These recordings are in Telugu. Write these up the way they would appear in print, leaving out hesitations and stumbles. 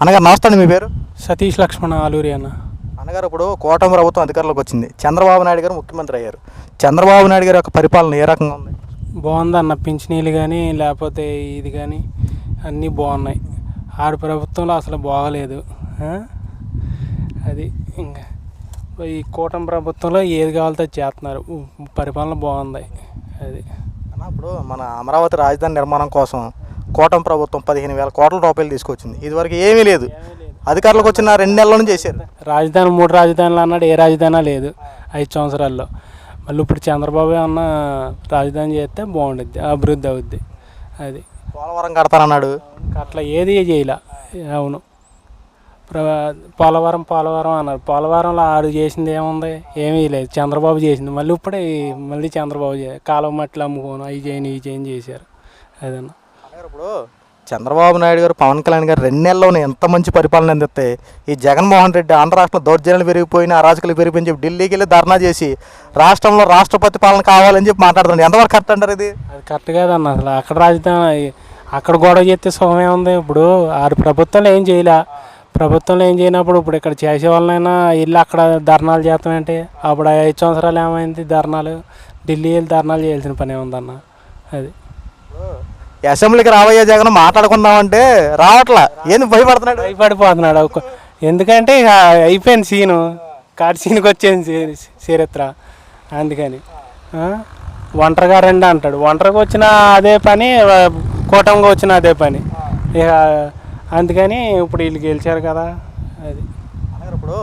అన్నగారు నమస్తే అండి. మీ పేరు? సతీష్ లక్ష్మణ ఆలూరి అన్న. అన్నగారు, ఇప్పుడు కూటమి ప్రభుత్వం అధికారంలోకి వచ్చింది, చంద్రబాబు నాయుడు గారు ముఖ్యమంత్రి అయ్యారు. చంద్రబాబు నాయుడు గారి యొక్క పరిపాలన ఏ రకంగా ఉంది? బాగుందన్న, పింఛనీలు కానీ లేకపోతే ఇది కానీ అన్నీ బాగున్నాయి. ఆడు ప్రభుత్వంలో అసలు బాగలేదు. అది ఇంకా ఈ కూటమి ప్రభుత్వంలో ఏది కావాలితే చేస్తున్నారు. పరిపాలన బాగుంది. అది అన్న, ఇప్పుడు మన అమరావతి రాజధాని నిర్మాణం కోసం కూటమి ప్రభుత్వం 15,000 కోట్ల రూపాయలు తీసుకొచ్చింది. ఇదివరకు ఏమీ లేదు. అధికారులకు వచ్చిన 2 నెలల నుంచి చేశారు. రాజధాని 3 రాజధానులు అన్నాడు, ఏ రాజధాని లేదు 5 సంవత్సరాల్లో. మళ్ళీ ఇప్పుడు చంద్రబాబు అన్న రాజధాని చేస్తే బాగుండుద్ది, అభివృద్ధి అవుద్ది. అది పోలవరం కడతానన్నాడు, అట్లా ఏది చేయలే. అవును, పోలవరం అన్నారు. పోలవరంలో ఆడు చేసింది ఏముంది? ఏమీ లేదు. చంద్రబాబు చేసింది. మళ్ళీ ఇప్పుడే మళ్ళీ చంద్రబాబు కాలువ మట్లు అమ్ముకోను అవి చేయని ఇవి చేయని చేశారు. అదన్నా ఇప్పుడు చంద్రబాబు నాయుడు గారు, పవన్ కళ్యాణ్ గారు 2 నెలల్లోనే ఎంత మంచి పరిపాలన అందిస్తే, ఈ జగన్మోహన్ రెడ్డి ఆంధ్ర రాష్ట్రంలో దౌర్జన్యాలు పెరిగిపోయిన, అరాజకాలు పెరిగిపోయి చెప్పి ఢిల్లీకి వెళ్ళి ధర్నా చేసి రాష్ట్రంలో రాష్ట్రపతి పాలన కావాలని చెప్పి మాట్లాడుతున్నాడు. ఎంతవరకు కరెక్ట్ అంటారు ఇది? అది కరెక్ట్ కాదన్న. అసలు అక్కడ రాజధాని అక్కడ గొడవ చేస్తే సుఖమే ఉంది. ఇప్పుడు ఆరు ప్రభుత్వంలో ఏం చేయలే. ప్రభుత్వంలో ఏం చేయనప్పుడు ఇప్పుడు ఇక్కడ చేసే వాళ్ళనైనా వెళ్ళి అక్కడ ధర్నాలు చేస్తామంటే, అప్పుడు 5 సంవత్సరాలు ఏమైంది ధర్నాలు? ఢిల్లీ వెళ్ళి ధర్నాలు చేయాల్సిన పని ఏముందన్న. అది అసెంబ్లీకి రాబోయే జగన్ మాట్లాడుకుందామంటే రావట్లా. ఏంది భయపడుతున్నాడు? భయపడిపోతున్నాడు. ఎందుకంటే ఇక అయిపోయింది సీను, కాటి సీన్కి వచ్చింది చరిత్ర. అందుకని ఒంటరిగా రండి అంటాడు. ఒంటరిగా వచ్చిన అదే పని, కూటమిగా వచ్చిన అదే పని. ఇక అందుకని ఇప్పుడు వీళ్ళు గెలిచారు కదా. అది ఇప్పుడు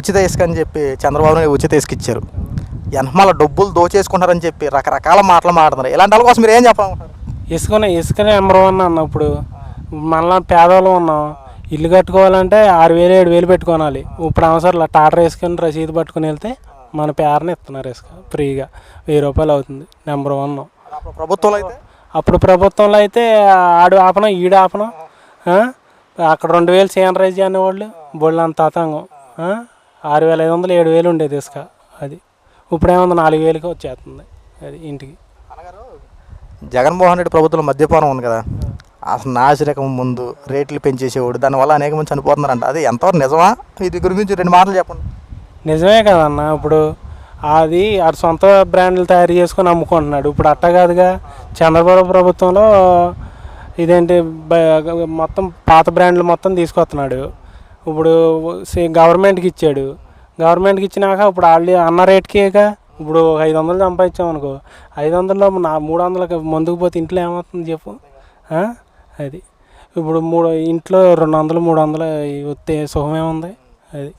ఉచిత ఇసుక అని చెప్పి చంద్రబాబు నాయుడు ఉచిత ఇసుక ఇచ్చారు. వెనకమాల డబ్బులు దోచేసుకుంటారని చెప్పి రకరకాల మాటలు మాట్లాడుతున్నారు. ఇలాంటి వాళ్ళ కోసం మీరు ఏం చెప్పాలనుకుంటారు? ఇసుకనే నెంబర్ 1 అన్నప్పుడు మనలా పేదవాళ్ళు ఉన్నాం. ఇల్లు కట్టుకోవాలంటే 6,000 7,000 పెట్టుకోవాలి. ఇప్పుడు అవసరం టాటర్ వేసుకొని రసీదు పట్టుకుని వెళ్తే మన పేరుని ఇస్తున్నారు ఇసుక ఫ్రీగా. 1000 రూపాయలు అవుతుంది. నెంబర్ 1. అప్పుడు ప్రభుత్వంలో అయితే ఆడు ఆపనం ఈడు ఆపనం. అక్కడ 2,000 సీనరైజ్ అనేవాళ్ళు బొళ్ళు అంత తతంగం. 6,500 7,000 ఉండేది ఇసుక. అది ఇప్పుడు ఏముంది 4,000కి వచ్చేస్తుంది. అది ఇంటికి. జగన్మోహన్ రెడ్డి ప్రభుత్వంలో మద్యపానం ఉంది కదా, అసలు నాసిరకం ముందు రేట్లు పెంచేసేవాడు, దానివల్ల అనేక మంది చనిపోతున్నారంట. అది ఎంతవరకు నిజమా? ఇది గురించి 2 మాటలు చెప్పండి. నిజమే కదన్న. ఇప్పుడు అది ఆడు సొంత బ్రాండ్లు తయారు చేసుకొని అమ్ముకుంటున్నాడు. ఇప్పుడు అట్ట కాదుగా. చంద్రబాబు ప్రభుత్వంలో ఇదేంటి మొత్తం పాత బ్రాండ్లు మొత్తం తీసుకొస్తున్నాడు. ఇప్పుడు గవర్నమెంట్కి ఇచ్చాడు. గవర్నమెంట్కి ఇచ్చినాక ఇప్పుడు వాళ్ళు అన్న రేట్కేగా. ఇప్పుడు 500 సంపాదించామనుకో, 500లో 300కి ముందుకు పోతే ఇంట్లో ఏమవుతుంది చెప్పు? అది ఇప్పుడు ఇంట్లో 200 300 వస్తే సుఖమేముంది? అది